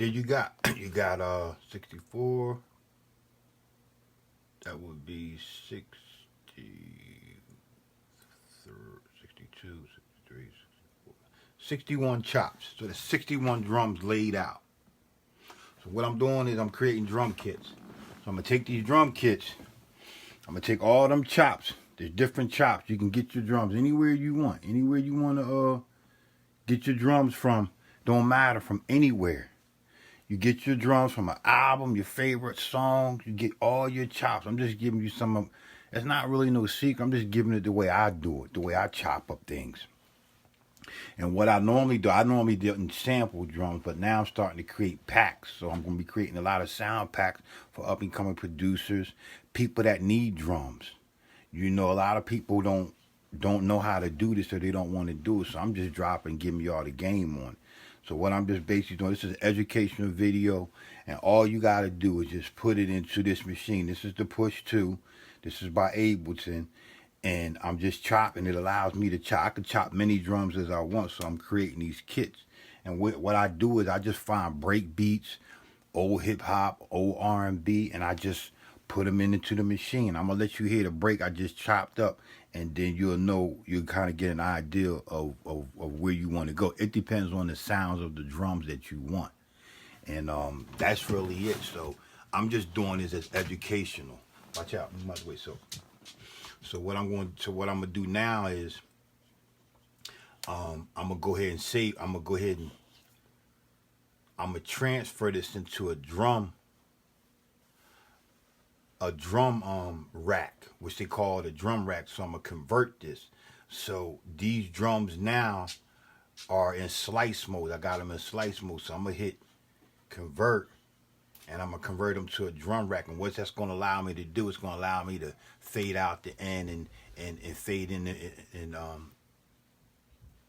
then you got 64. That would be 60, 62, 63, 64, 61 chops. So there's 61 drums laid out. So what I'm doing is I'm creating drum kits. So I'm gonna take these drum kits. I'm gonna take all them chops. There's different chops. You can get your drums anywhere you want. Anywhere you want to get your drums from. Don't matter, from anywhere. You get your drums from an album, your favorite songs. You get all your chops. I'm just giving you some of. It's not really no secret. I'm just giving it the way I do it, the way I chop up things. And what I normally didn't sample drums, but now I'm starting to create packs. So I'm going to be creating a lot of sound packs for up and coming producers, people that need drums. You know, a lot of people don't know how to do this, or they don't want to do it. So I'm just dropping, giving y'all the game on it. So what I'm just basically doing, this is an educational video, and all you got to do is just put it into this machine. This is the Push 2. This is by Ableton, and I'm just chopping. It allows me to chop. I can chop many drums as I want, so I'm creating these kits. And what I do is I just find break beats, old hip-hop, old R&B, and I just put them into the machine. I'm going to let you hear the break I just chopped up, and then you'll kind of get an idea of where you want to go. It depends on the sounds of the drums that you want. And that's really it. So I'm just doing this as educational. Watch out. Wait, so what I'm gonna do now is I'm gonna go ahead and save. I'm gonna transfer this into a drum rack, which they call the drum rack. So I'm gonna convert this. So these drums now are in slice mode. I got them in slice mode. So I'm gonna hit convert, and I'm gonna convert them to a drum rack. And what that's gonna allow me to do is gonna allow me to fade out the end and fade in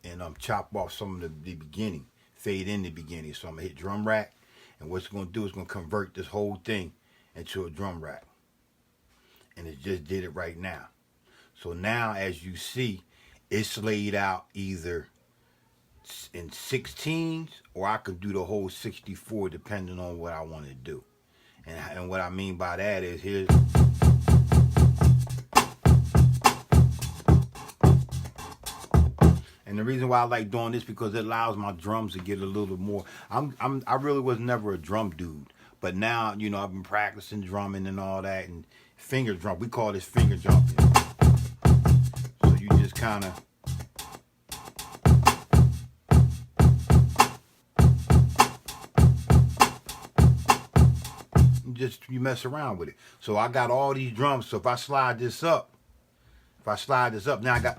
and chop off some of the beginning, fade in the beginning. So I'm gonna hit drum rack, and what's gonna do is gonna convert this whole thing into a drum rack. And it just did it right now. So now, as you see, it's laid out either in 16s, or I could do the whole 64 depending on what I want to do. And what I mean by that is here's. And the reason why I like doing this because it allows my drums to get a little more. I really was never a drum dude, but now, you know, I've been practicing drumming and all that, and finger drum. We call this finger jumping. So you just kind of you mess around with it. So I got all these drums. So if I slide this up, now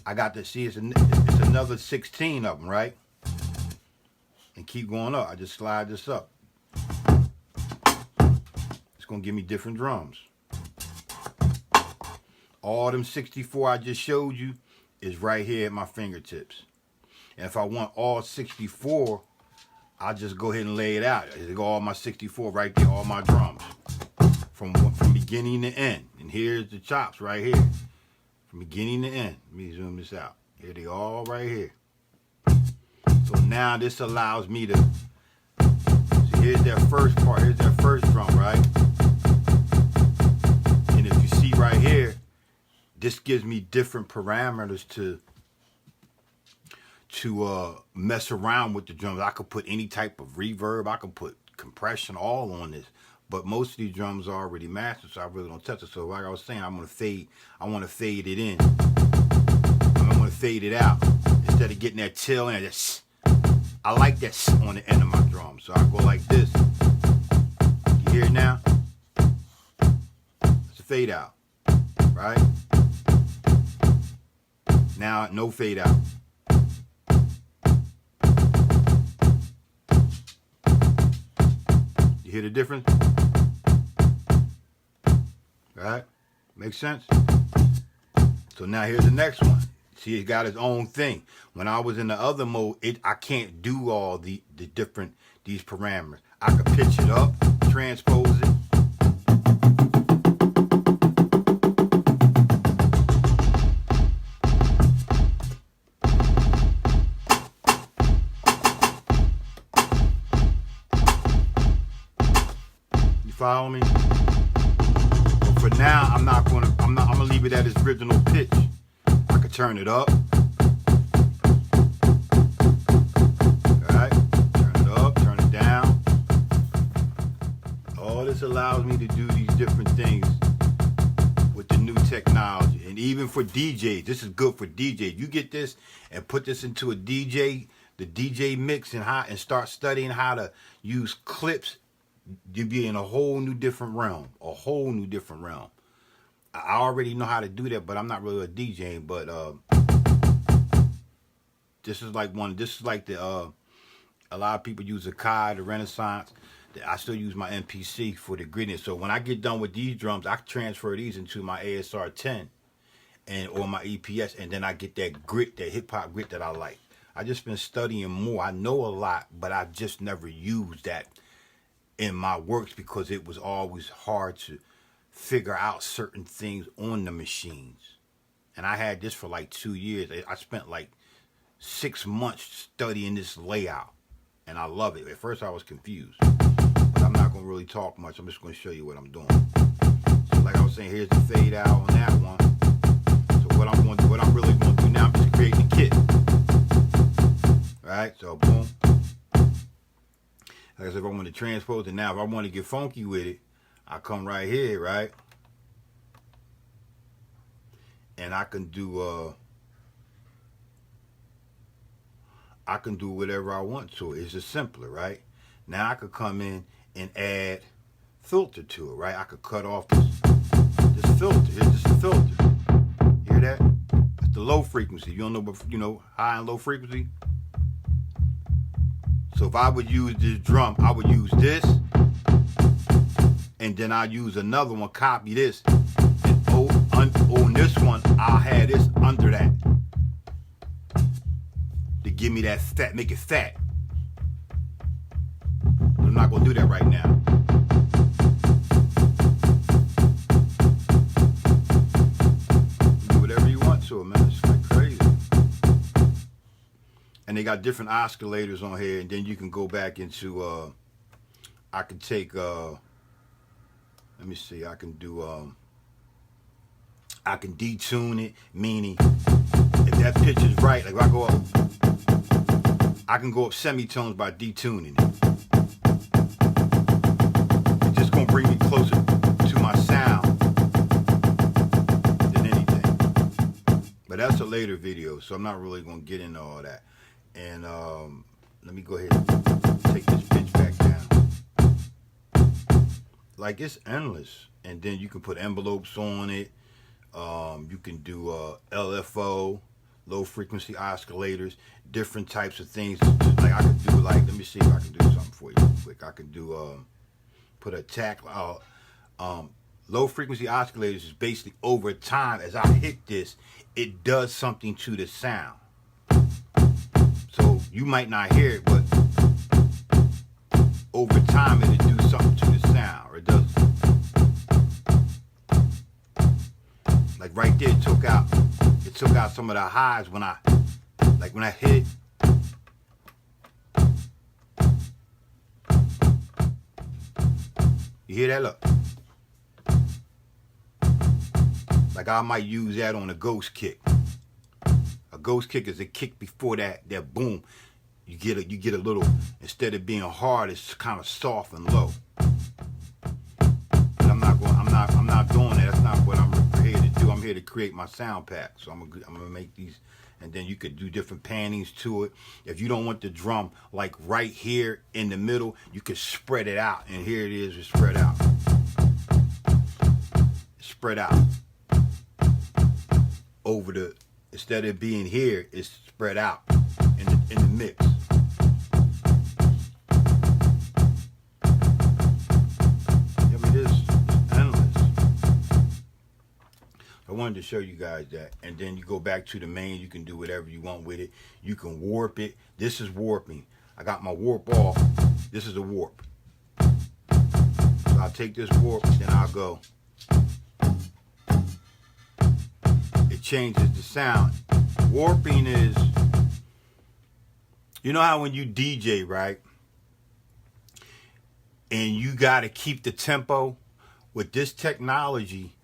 I got to see it's another 16 of them, right? And keep going up. I just slide this up. It's gonna give me different drums. All them 64 I just showed you is right here at my fingertips. And if I want all 64, I'll just go ahead and lay it out. There's all my 64 right there, all my drums. From beginning to end. And here's the chops right here. From beginning to end. Let me zoom this out. Here they all right here. So now this allows me to, see, here's that first part, here's that first drum, right? And if you see right here, this gives me different parameters to mess around with the drums. I could put any type of reverb, I could put compression, all on this. But most of these drums are already mastered, so I really don't touch it. So like I was saying, I want to fade it in. I'm going to fade it out. Instead of getting that tail end, I like that on the end of my drum. So I go like this. You hear it now? It's a fade out, right? Now, no fade out. You hear the difference? All right? Makes sense? So now here's the next one. See, it got its own thing. When I was in the other mode, I can't do all these parameters. I could pitch it up, transpose it. now I'm gonna leave it at its original pitch. I could turn it up. Alright, turn it up, turn it down. All this allows me to do these different things with the new technology. And even for DJs, this is good for DJs. You get this and put this into a DJ, the DJ mix, and start studying how to use clips. You'll be in a whole new different realm. A whole new different realm. I already know how to do that, but I'm not really a DJ. But this is like the a lot of people use Akai, the Renaissance. I still use my MPC for the grittiness. So when I get done with these drums, I transfer these into my ASR 10 or my EPS, and then I get that grit, that hip hop grit that I like. I just been studying more. I know a lot, but I just never used that in my works because it was always hard to figure out certain things on the machines. And I had this for like 2 years. I spent like 6 months studying this layout, and I love it. At first I was confused, but I'm not going to really talk much. I'm just going to show you what I'm doing. So like I was saying, here's the fade out on that one. So what I'm really going to do now, I'm just creating a kit. Alright, so boom. Like I said, if I want to transpose it now, if I want to get funky with it, I come right here, right? And I can do whatever I want to it. It's just simpler, right? Now I could come in and add filter to it, right? I could cut off this filter. Here's just a filter. Hear that? It's the low frequency. You don't know, but you know, high and low frequency. So if I would use this drum, I would use this, and then I'll use another one, copy this, and on this one, I'll have this under that to give me that fat, make it fat. But I'm not going to do that right now. Do whatever you want to it, man. It's like crazy. And they got different oscillators on here, and then you can go back into I can take let me see, I can do I can detune it, meaning if that pitch is right, like if I go up, I can go up semitones by detuning it. It's just gonna bring me closer to my sound than anything. But that's a later video, so I'm not really gonna get into all that. And let me go ahead and take this pitch back down. Like, it's endless. And then you can put envelopes on it. You can do LFO, low frequency oscillators, different types of things. Like I could do, like, let me see if I can do something for you real quick. I can do put a tack. Low frequency oscillators is basically over time, as I hit this, it does something to the sound. So you might not hear it, but over time it'll do something to the sound, or it does. Like right there, it took out some of the highs when I hit. You hear that? Look. Like I might use that on a ghost kick. A ghost kick is a kick before that boom. You get a little, instead of being hard, it's kind of soft and low. But I'm not doing that. That's not what I'm here to do. I'm here to create my sound pack. So I'm gonna make these, and then you could do different pannings to it. If you don't want the drum like right here in the middle, you could spread it out. And here it is, it's spread out. It's spread out over the. Instead of being here, it's spread out in the mix. I mean, this is endless. I wanted to show you guys that. And then you go back to the main. You can do whatever you want with it. You can warp it. This is warping. I got my warp off. This is a warp. So I'll take this warp, then I'll go. Changes the sound. Warping is, you know how when you DJ, right, and you got to keep the tempo with this technology,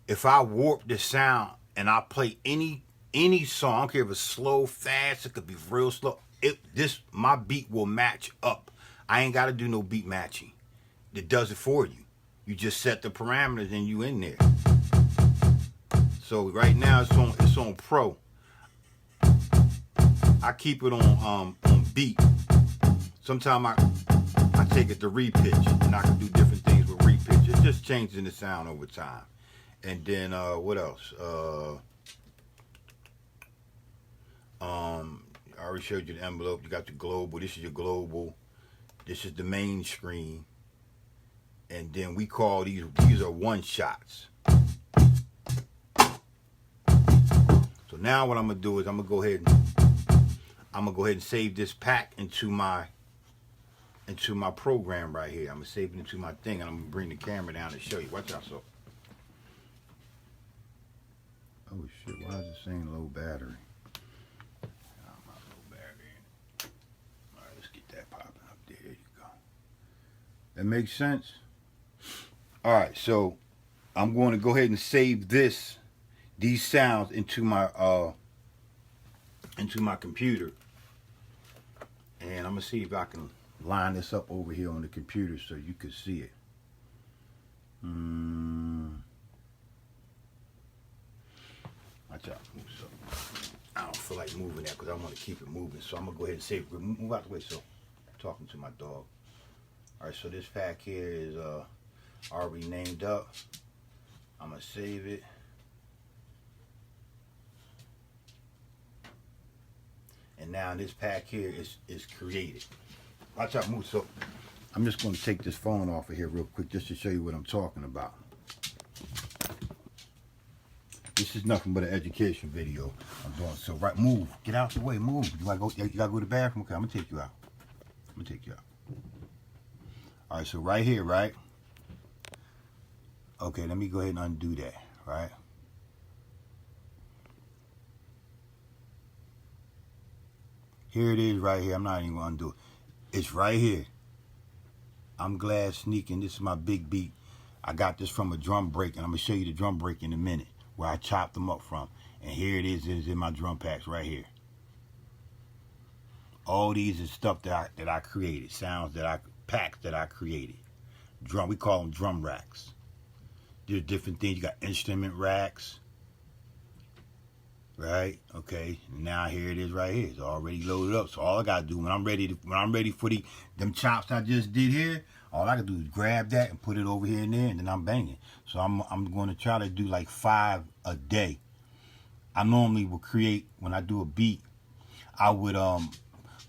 if I warp the sound and I play any song, I don't care if it's slow, fast, it could be real slow. My beat will match up. I ain't got to do no beat matching. It does it for you. You just set the parameters and you in there. So right now it's on Pro. I keep it on beat. Sometimes I take it to repitch, and I can do different things with repitch. It's just changing the sound over time. And then what else? I already showed you the envelope. You got the global. This is your global. This is the main screen. And then we call these are one shots. So now what I'm gonna do is I'm gonna go ahead and save this pack into my program right here. I'm gonna save it into my thing, and I'm gonna bring the camera down and show you. Watch out, so. Oh shit! Why is it saying low battery? That makes sense? Alright, so I'm going to go ahead and save these sounds into my computer. And I'm gonna see if I can line this up over here on the computer so you can see it. Watch out. So I don't feel like moving that because I want to keep it moving. So I'm gonna go ahead and save it. Move out the way. So I'm talking to my dog. All right, so this pack here is already named up. I'm gonna save it. And now this pack here is created. Watch out, move. So I'm just gonna take this phone off of here real quick just to show you what I'm talking about. This is nothing but an education video I'm doing. So right, move. Get out the way, move. You gotta go to the bathroom? Okay, I'm gonna take you out. All right, so right here, right? Okay, let me go ahead and undo that, right? Here it is right here. I'm not even gonna undo it. It's right here. I'm glad sneaking. This is my big beat. I got this from a drum break, and I'm gonna show you the drum break in a minute, where I chopped them up from. And here it is in my drum packs right here. All these is stuff that I created, packs that I created. We call them drum racks. There's different things. You got instrument racks, right? Okay. Now here it is right here. It's already loaded up. So all I gotta do when I'm ready for them chops I just did here, all I gotta do is grab that and put it over here and there, and then I'm banging. So I'm going to try to do like 5 a day. I normally will create, when I do a beat, I would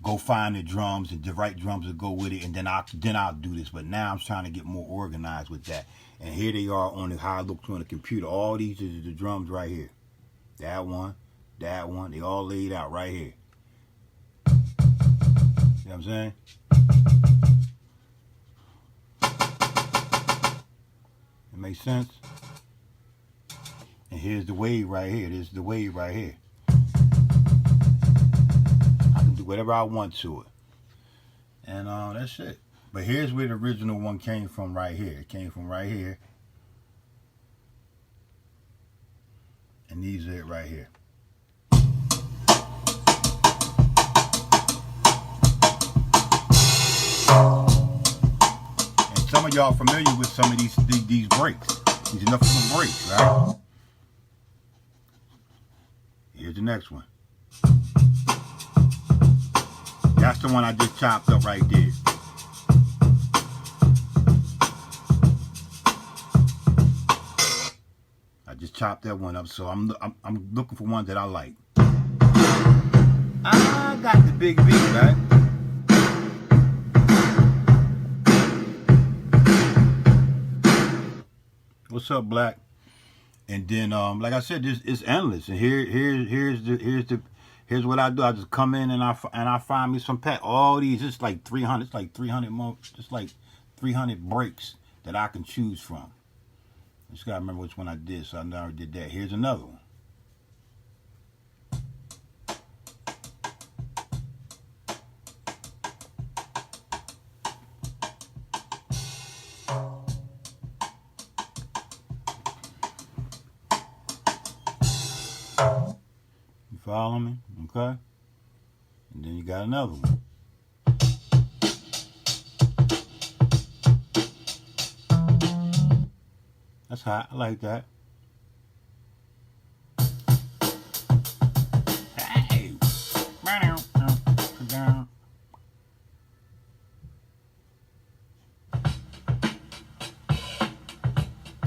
go find the drums and the right drums to go with it, and then I'll do this. But now I'm trying to get more organized with that. And here they are on how it looks on the computer. All these are the drums right here. That one, they all laid out right here. You know what I'm saying? It makes sense? And here's the wave right here. This is the wave right here. I can do whatever I want to it. And that's it. But here's where the original one came from right here. It came from right here. And these are it right here. And some of y'all familiar with some of these breaks. These are nothing but breaks, right? Here's the next one. That's the one I just chopped up right there. I just chopped that one up, so I'm looking for ones that I like. I got the big beat, right? What's up, Black? And then, like I said, it's endless. And here's what I do. I just come in and I find me some pack. All these, it's like 300. It's like 300 more. Just like 300 breaks that I can choose from. Just gotta remember which one I did. So I know I did that. Here's another one. You follow me? Okay? And then you got another one. That's hot. I like that. Hey! Down.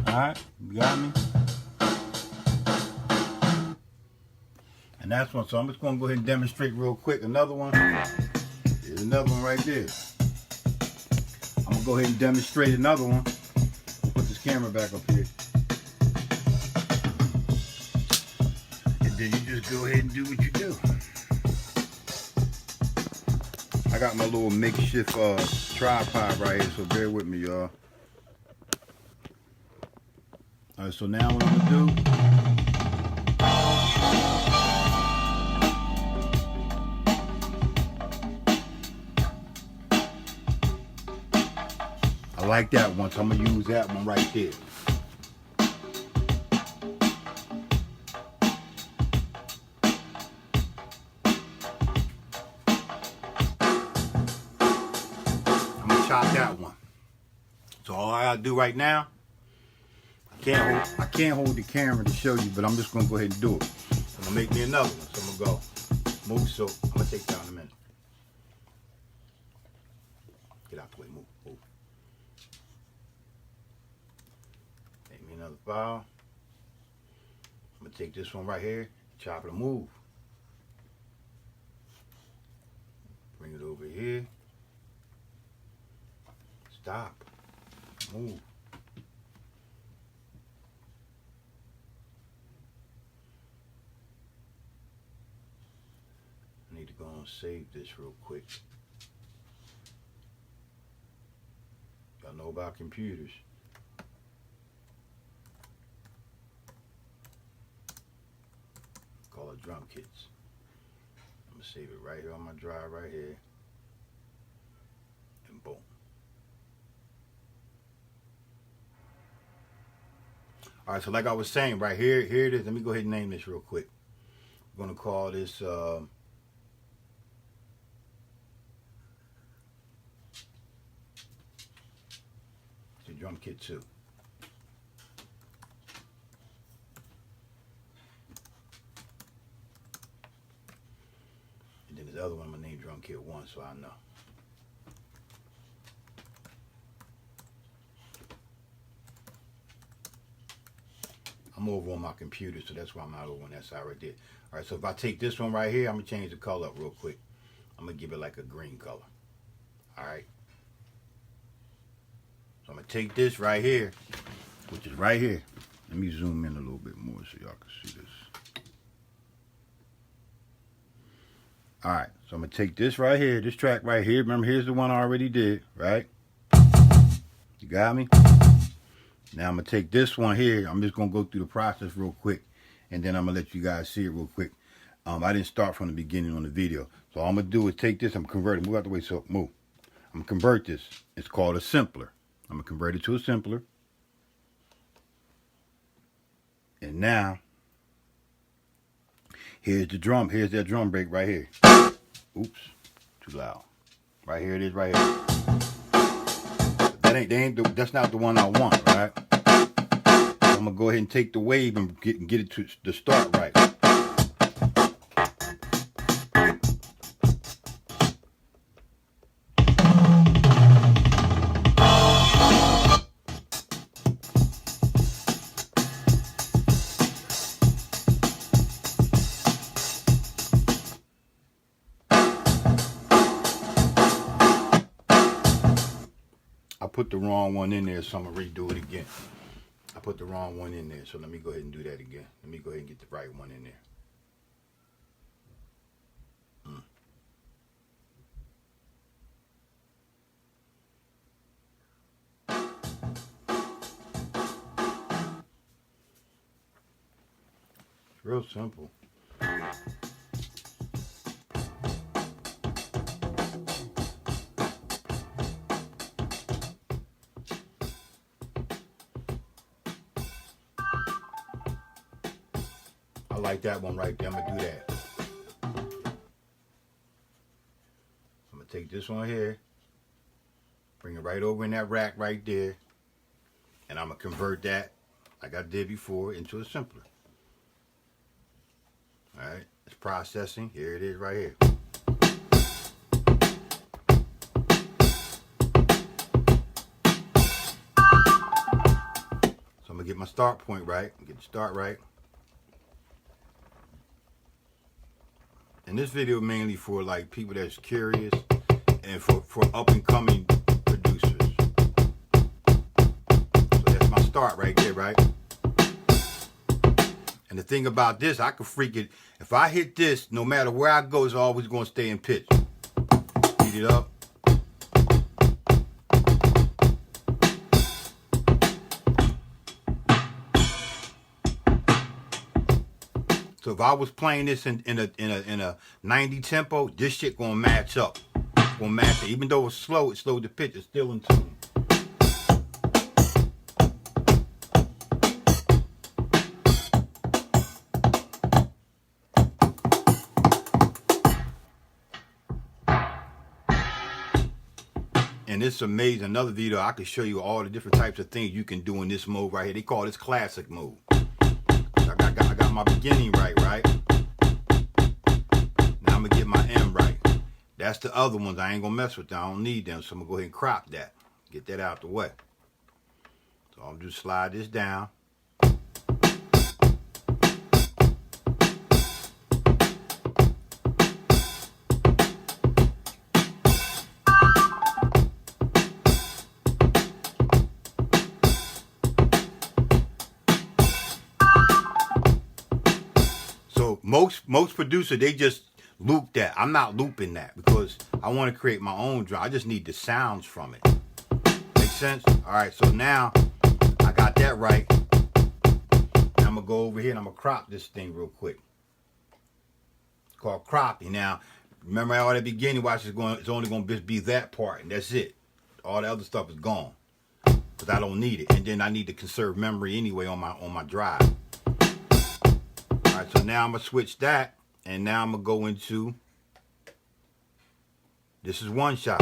Alright, you got me? And that's one, so I'm just going to go ahead and demonstrate real quick. Another one. Here's another one right there. I'm going to go ahead and demonstrate another one. Put this camera back up here. And then you just go ahead and do what you do. I got my little makeshift tripod right here, so bear with me, y'all. Alright, so now what I'm going to do, I like that one, so I'm going to use that one right there. I'm going to chop that one. So all I got to do right now, I can't hold the camera to show you, but I'm just going to go ahead and do it. I'm going to make me another one, so I'm going to go Moog, so I'm going to take that in a minute. Get out the way, move. Make me another file. I'm going to take this one right here, chop it and move. Bring it over here. Stop. Move. I need to go and save this real quick. Y'all know about computers. Call it drum kits. I'm gonna save it right here on my drive right here. And boom. Alright, so like I was saying, right here it is. Let me go ahead and name this real quick. I'm gonna call this the drum kit 2. And then this other one I'm gonna name drum kit 1 so I know. I'm over on my computer, so that's why I'm not over on that side right there. Alright, so if I take this one right here, I'm gonna change the color up real quick. I'm gonna give it like a green color. Alright. So I'm going to take this right here, which is right here. Let me zoom in a little bit more so y'all can see this. Alright, so I'm going to take this right here, this track right here. Remember, here's the one I already did, right? You got me? Now I'm going to take this one here. I'm just going to go through the process real quick, and then I'm going to let you guys see it real quick. I didn't start from the beginning on the video. So all I'm going to do is take this, I'm converting. Move out the way, so move. I'm going to convert this. It's called a simpler. I'm going to convert it to a simpler. And now, here's the drum. Here's that drum break right here. Oops, too loud. Right here it is right here. That's not the one I want, right? So I'm going to go ahead and take the wave and get it to the start right. Put the wrong one in there, so I'm gonna redo it again. I put the wrong one in there, so let me go ahead and do that again. Let me go ahead and get the right one in there. It's real simple. I like that one right there. I'm gonna do that. I'm gonna take this one here, bring it right over in that rack right there, and I'm gonna convert that, like I did before, into a simpler. All right, it's processing. Here it is right here. So I'm gonna get my start point right, get the start right. And this video mainly for like people that's curious and for up and coming producers. So that's my start right there, right? And the thing about this, I can freak it. If I hit this, no matter where I go, it's always going to stay in pitch. Heat it up. So if I was playing this in a 90 tempo, this shit gonna match up. Gonna match it. Even though it's slow, it slowed the pitch. It's still in tune. And it's amazing. Another video, I can show you all the different types of things you can do in this mode right here. They call this classic mode. I got my beginning right? Now I'm gonna get my M right. That's the other ones. I ain't gonna mess with them. I don't need them. So I'm gonna go ahead and crop that. Get that out the way. So I'll just slide this down. Most producers, they just loop that. I'm not looping that because I want to create my own drum. I just need the sounds from it. Make sense? All right, so now I got that right. Now I'm gonna go over here and I'm gonna crop this thing real quick. It's called cropping. Now, remember all the beginning, watch it's only gonna be that part, and that's it. All the other stuff is gone because I don't need it, and then I need to conserve memory anyway on my drive. All right, so now I'm gonna switch that, and now I'm gonna go into, this is one shot.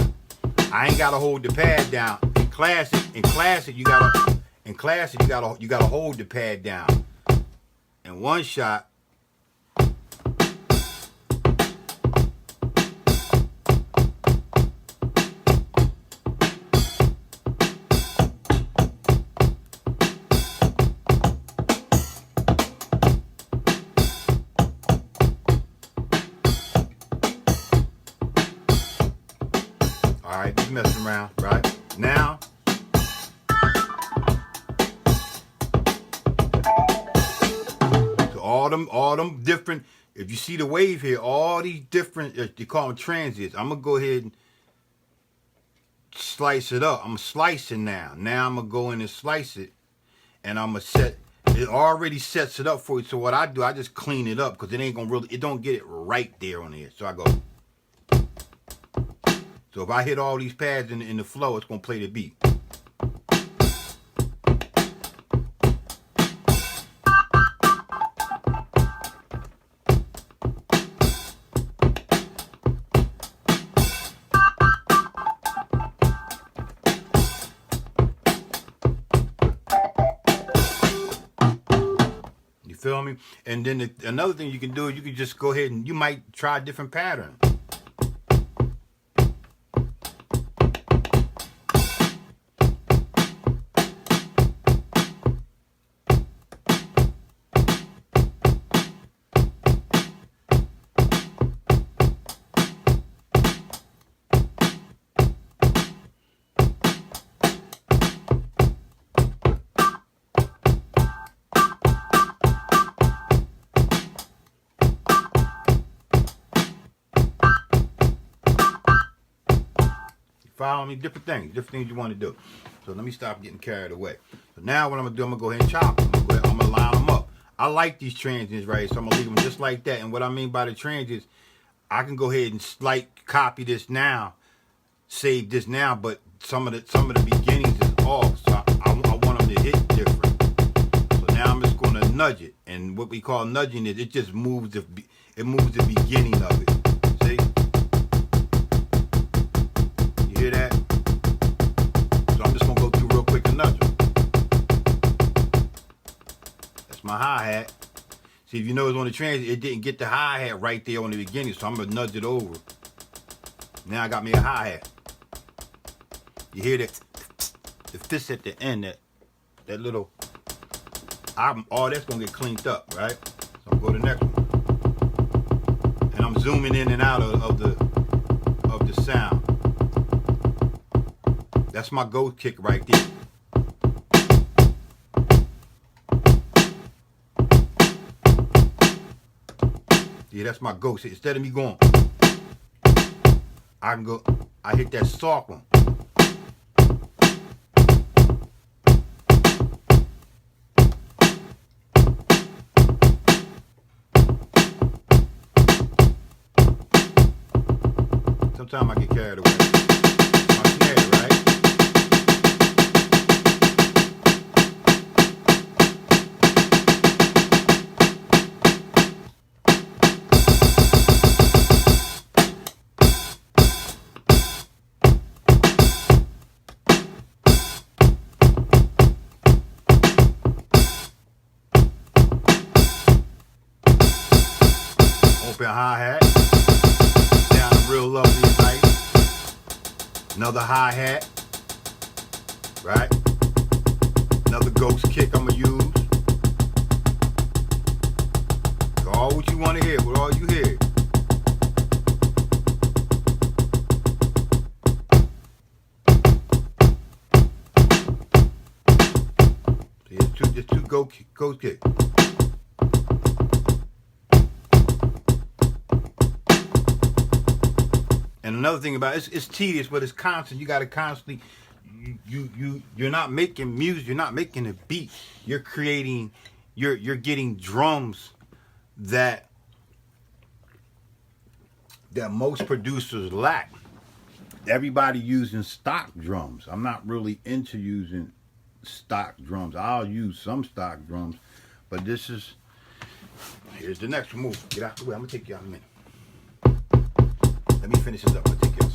I ain't gotta hold the pad down. In classic you gotta hold the pad down. In one shot, just messing around, right? Now, so all them different, if you see the wave here, all these different, they call them transients. I'm gonna go ahead and slice it up. I'm gonna slice it now. Now I'm gonna go in and slice it, and I'm gonna set, it already sets it up for you. So what I do, I just clean it up because it ain't gonna really, it don't get it right there on here. So I go. So if I hit all these pads in the flow, it's going to play the beat. You feel me? And then another thing you can do is you can just go ahead and you might try a different pattern. Follow me, different things you want to do. So let me stop getting carried away. So now what I'm gonna do, I'm gonna go ahead and chop them. I'm gonna line them up. I like these transients right here, so I'm gonna leave them just like that. And what I mean by the transients, I can go ahead and copy this now, save this now, but some of the beginnings is off. So I want them to hit different. So now I'm just gonna nudge it. And what we call nudging is it just moves the beginning of it. See? You hear that? So I'm just gonna go through real quick and nudge them. That's my hi-hat. See, if you notice on the transit, it didn't get the hi-hat right there on the beginning, so I'm gonna nudge it over. Now I got me a hi-hat. You hear that? The fist at the end, that little. All that's gonna get cleaned up, right? So I'm gonna go to the next one, and I'm zooming in and out of the sound. That's my ghost kick right there. Yeah, that's my ghost. Instead of me going, I hit that soft one. Sometimes I get carried away. My snare, right? Open hi-hat. Sound real lovely and nice. Another hi-hat. Right? Another ghost kick I'm gonna use. All what you want to hear, what all you hear. There's two ghost kicks. And another thing about it, it's tedious, but it's constant. You got to constantly, you're not making music, you're not making a beat. You're creating, you're getting drums that most producers lack. Everybody using stock drums. I'm not really into using stock drums. I'll use some stock drums, but here's the next move. Get out the way. I'm gonna take you out in a minute. Let me finish this up. I'm gonna take you out.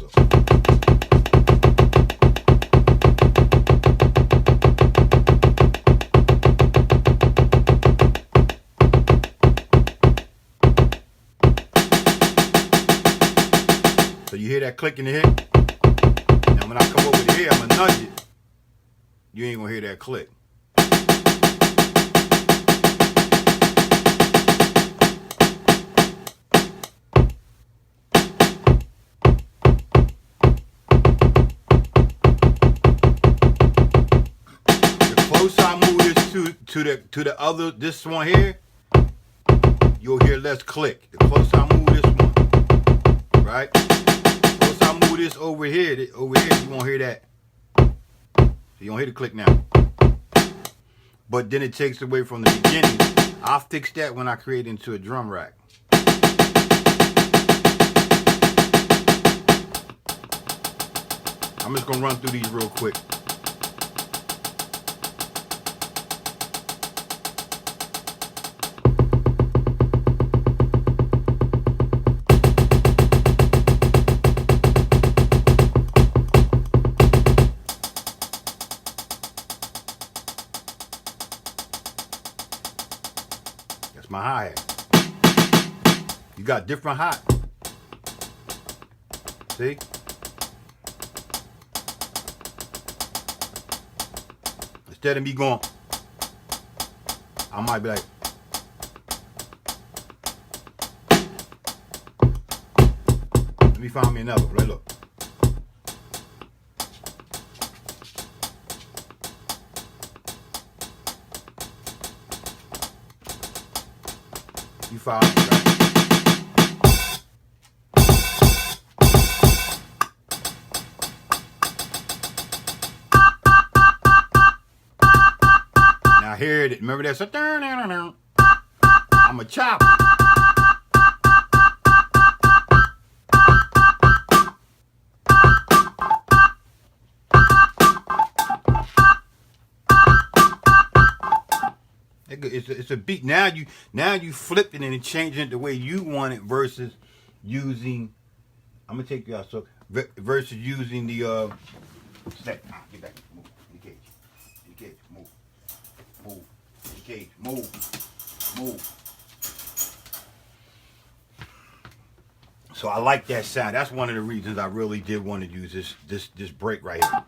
So you hear that click in the hit? Now when I come over here, I'm gonna nudge it. You ain't gonna hear that click. The closer I move this to the other, this one here, you'll hear less click. The closer I move this one, right? Once I move this over here, you won't hear that. So you don't hear the click now. But then it takes away from the beginning. I'll fix that when I create into a drum rack. I'm just gonna run through these real quick. My hi-hat. You got different hi. See? Instead of me going, I might be like, let me find me another. Right, look. You follow me, right? Now here it is. Remember that? So, I'm a chopper. That it's a beat. Now you flip it and change it the way you want it versus using. I'm gonna take you out. So versus using the step. Get back. Move. Engage. Engage. Move. Move. Engage. Move. Move. So I like that sound. That's one of the reasons I really did want to use this break right here.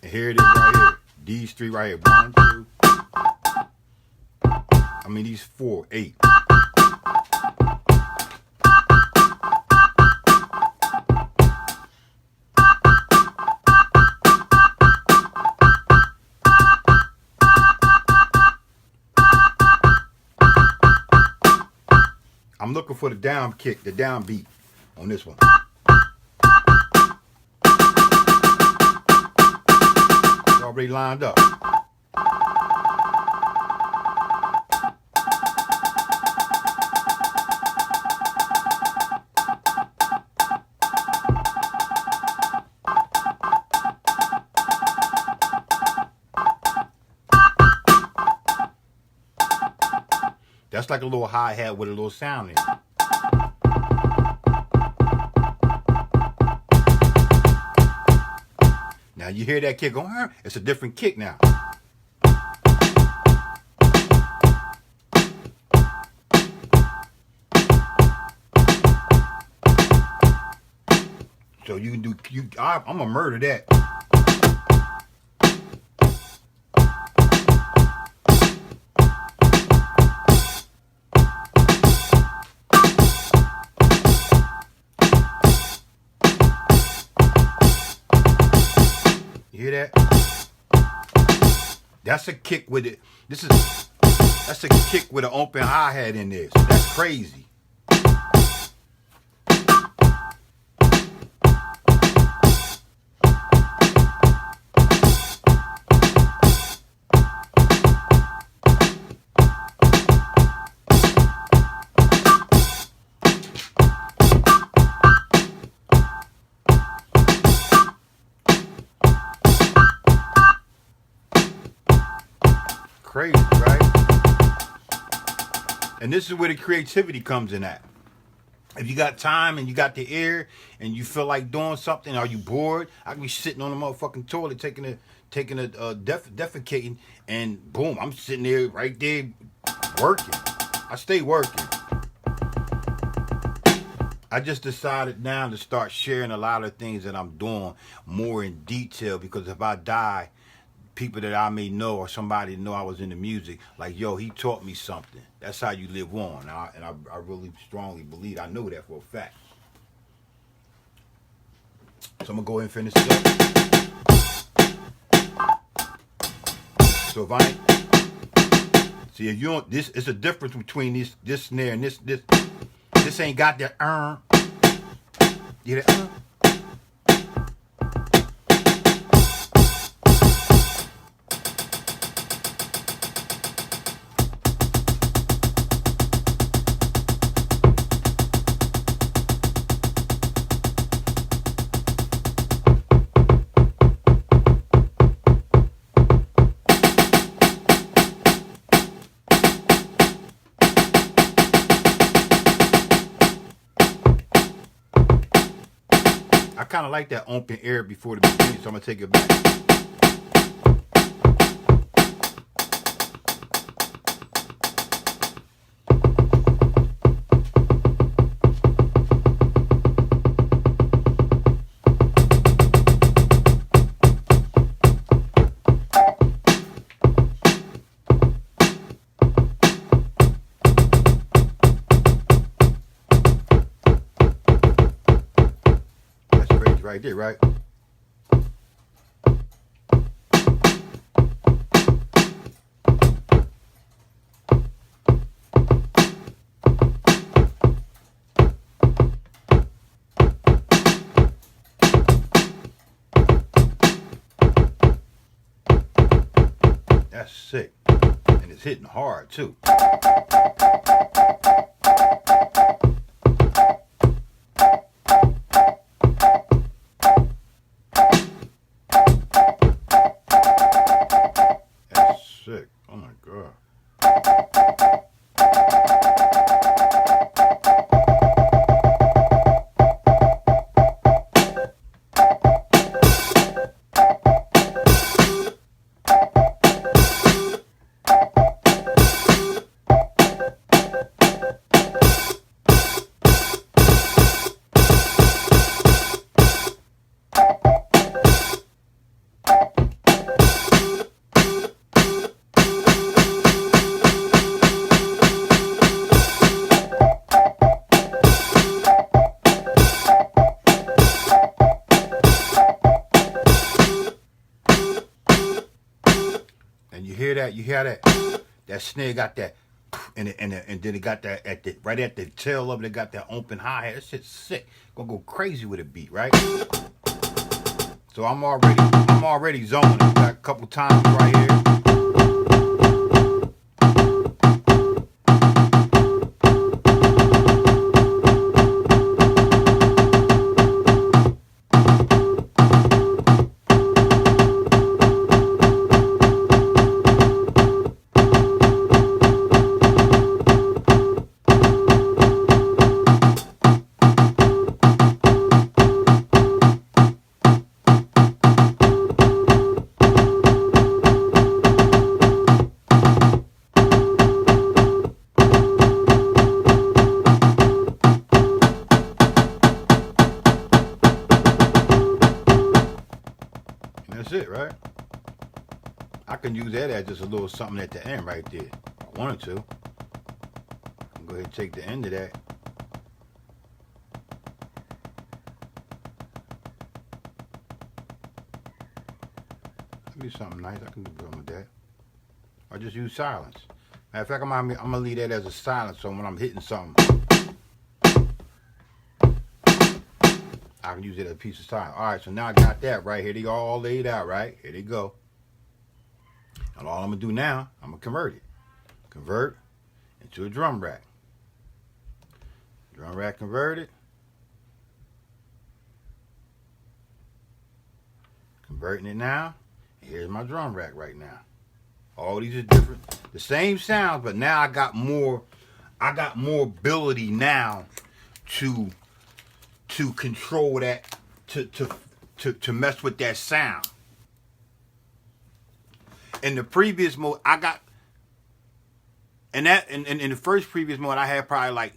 And here it is right here. These three right here. 1, 2. I mean these 4, 8. I'm looking for the down kick, the down beat on this one. It's already lined up. That's like a little hi-hat with a little sound in it. Now you hear that kick going, it's a different kick now. So you can do, I'm gonna murder that. Hear that? That's a kick with it. That's a kick with an open hi-hat in there. So that's crazy. Crazy, right? And this is where the creativity comes in at. If you got time and you got the ear and you feel like doing something, are you bored? I can be sitting on the motherfucking toilet taking a defecating, and boom, I'm sitting there right there working. I stay working. I just decided now to start sharing a lot of things that I'm doing more in detail, because if I die, people that I may know or somebody know I was in the music, like, yo, he taught me something. That's how you live on. And I really strongly believe, I know that for a fact. So I'm going to go ahead and finish this up. So if I ain't, see, if you don't, this is a difference between this snare and this ain't got that you hear that I kind of like that open air before the beginning, so I'm going to take it back. Right there, right? That's sick. And it's hitting hard too. that? You hear that? That snare got that, and then it got that right at the tail of it. It got that open hi-hat. That shit's sick. Gonna go crazy with a beat, right? So I'm already zoning. Got a couple times right here. That's it, right? I can use that as just a little something at the end right there. If I wanted to. I'll go ahead and take the end of that. That'd be something nice. I can do something with that. Or just use silence. Matter of fact, I'm gonna leave that as a silence, so when I'm hitting something, I can use it as a piece of silence. Alright, so now I got that right here. They all laid out, right? Here they go. And all I'm gonna do now, I'm gonna convert it. Convert into a drum rack. Drum rack converted. Converting it now. Here's my drum rack right now. All these are different, the same sounds, but now I got more ability now to control that, to mess with that sound. In the previous mode, I got, in the first previous mode, I had probably like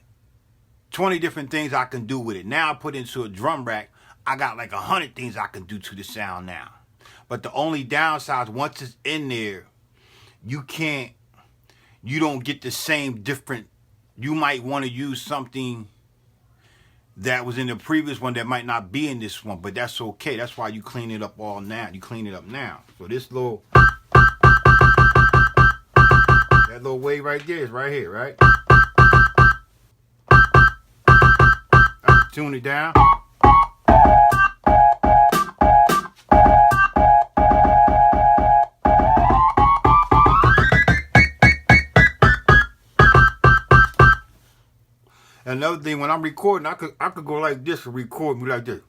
20 different things I can do with it. Now I put into a drum rack, I got like 100 things I can do to the sound now. But the only downside is once it's in there, you don't get the same different, you might want to use something that was in the previous one that might not be in this one, but that's okay. That's why you clean it up all now. You clean it up now. So this little, that little wave right there is right here, right? I can tune it down. Another thing, when I'm recording, I could go like this and record me like this.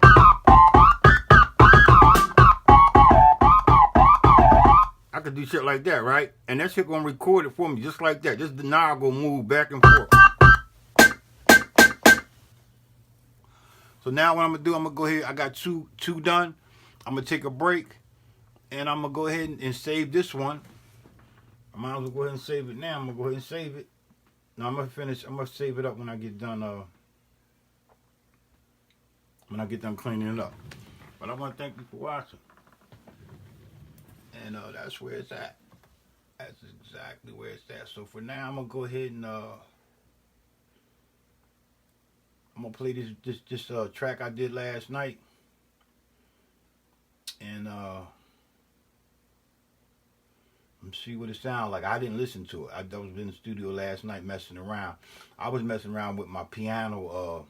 I could do shit like that, right? And that shit gonna record it for me just like that. Just the knob gonna move back and forth. So now what I'm gonna do, I'm gonna go ahead. I got two done. I'm gonna take a break, and I'm gonna go ahead and save this one. I might as well go ahead and save it now. I'm gonna go ahead and save it. Now I'm gonna save it up when I get done. When I get done cleaning it up. But I want to thank you for watching. And that's where it's at. That's exactly where it's at. So for now, I'm gonna go ahead and I'm gonna play this track I did last night. And see what it sounds like. I didn't listen to it. I was in the studio last night messing around. I was messing around with my piano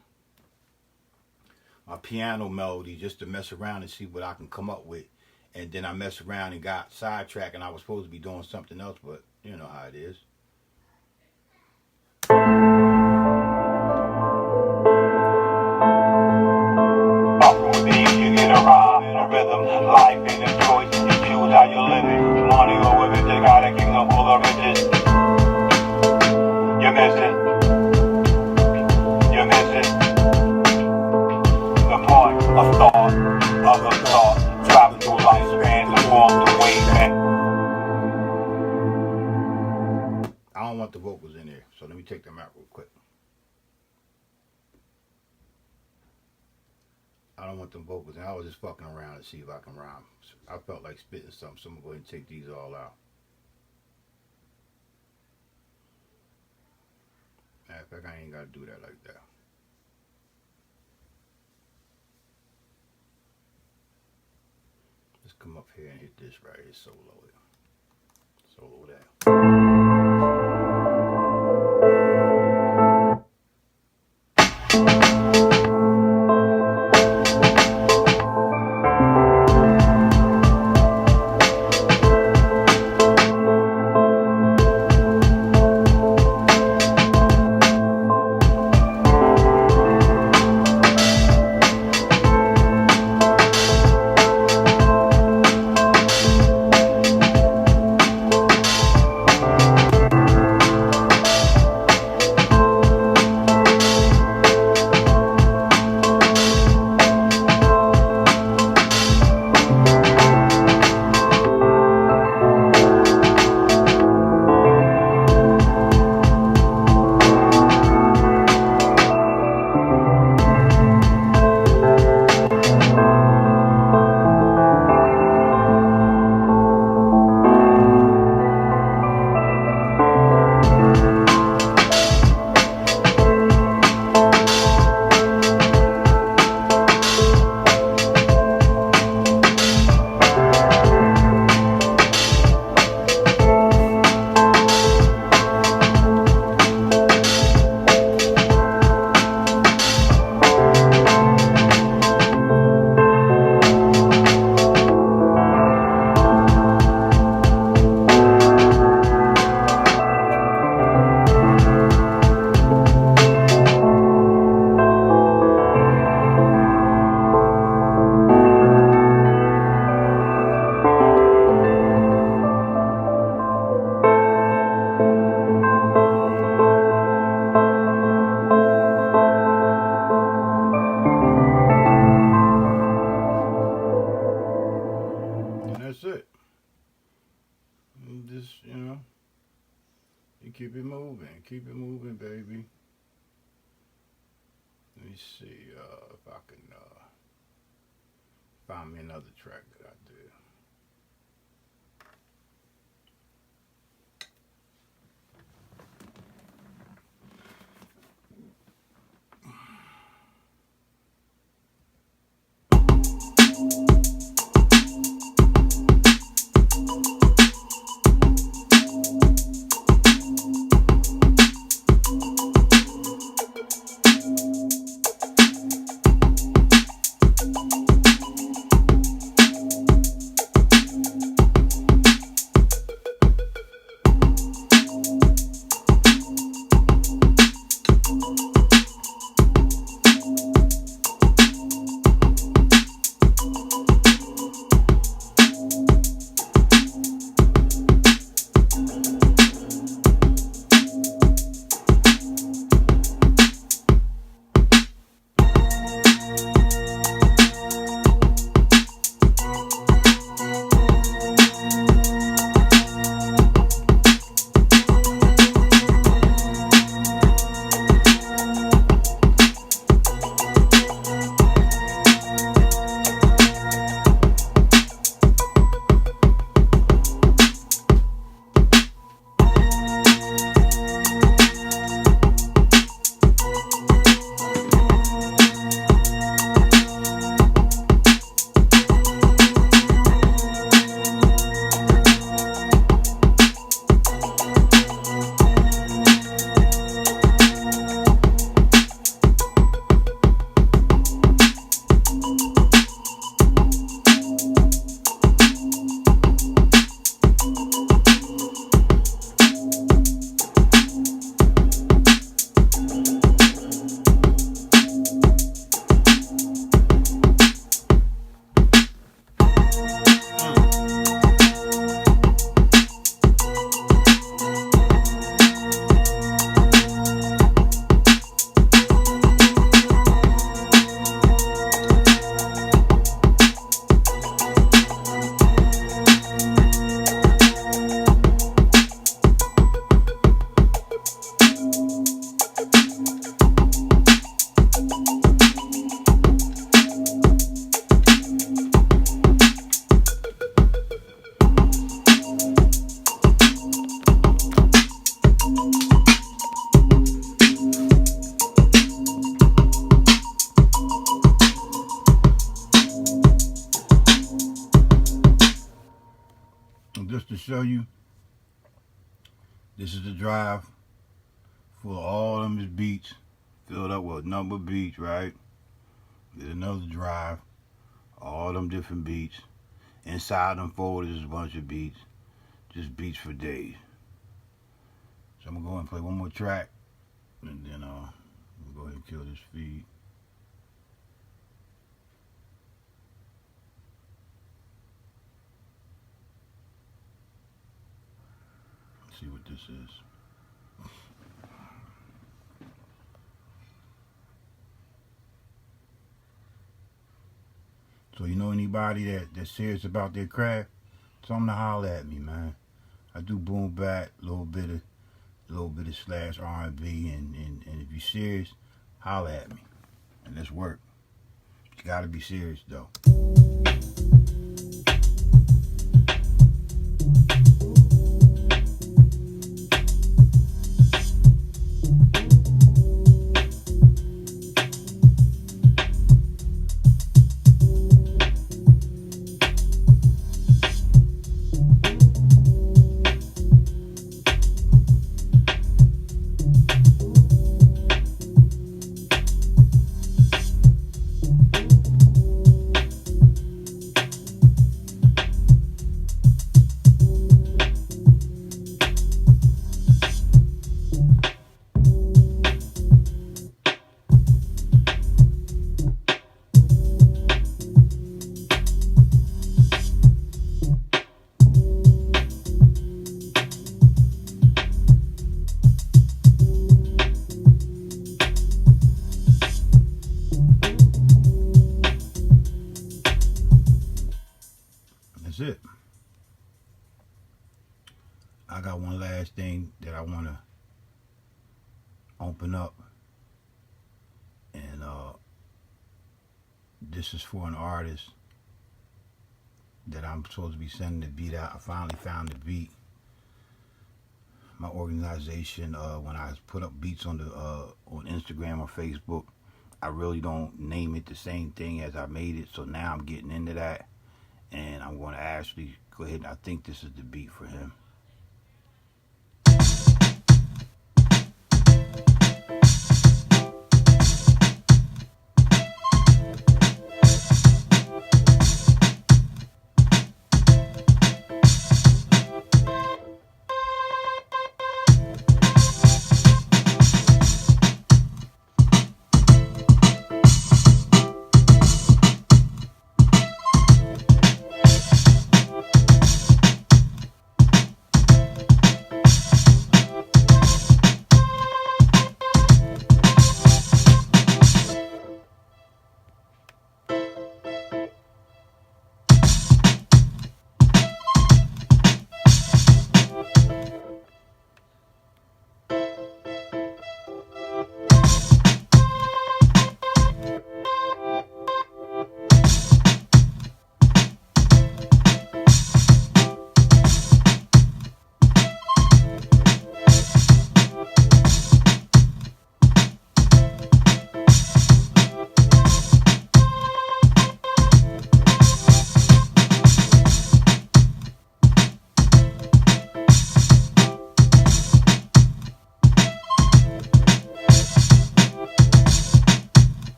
melody just to mess around and see what I can come up with. And then I messed around and got sidetracked, and I was supposed to be doing something else, but you know how it is. You get a rhyme, a rhythm, life ain't a choice. You choose how you live it. Money or with it, they got a kingdom full of riches. You're missing the point of thought, travel through lifespans and form the way back. I don't want the vocals in there, so let me take them out real quick. I don't want them vocals, and I was just fucking around to see if I can rhyme. I felt like spitting something, so I'm gonna go ahead and take these all out. Matter of fact, I ain't gotta do that like that. Let's come up here and hit this right here, solo. Solo that. That's it. And just, you know, you keep it moving, baby. Let me see if I can find me another track that I did. Just to show you This is the drive full of all them beats, filled up with a number of beats, right? There's another drive, all them different beats. Inside them folders is a bunch of beats, just beats for days. So I'm gonna go ahead and play one more track, and then we'll go ahead and kill this feed. Let's see what this is. So you know anybody that's serious about their craft, tell them to holler at me, man. I do boom bap, a little bit of slash R&B, and if you're serious, holler at me, and let's work. You gotta be serious though. That's it. I got one last thing that I want to open up, and this is for an artist that I'm supposed to be sending the beat out. I finally found the beat. My organization, when I put up beats on the on Instagram or Facebook, I really don't name it the same thing as I made it. So now I'm getting into that, and I'm going to actually go ahead, and I think this is the beat for him.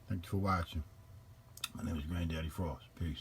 Thank you for watching. My name is Granddaddy Frost. Peace.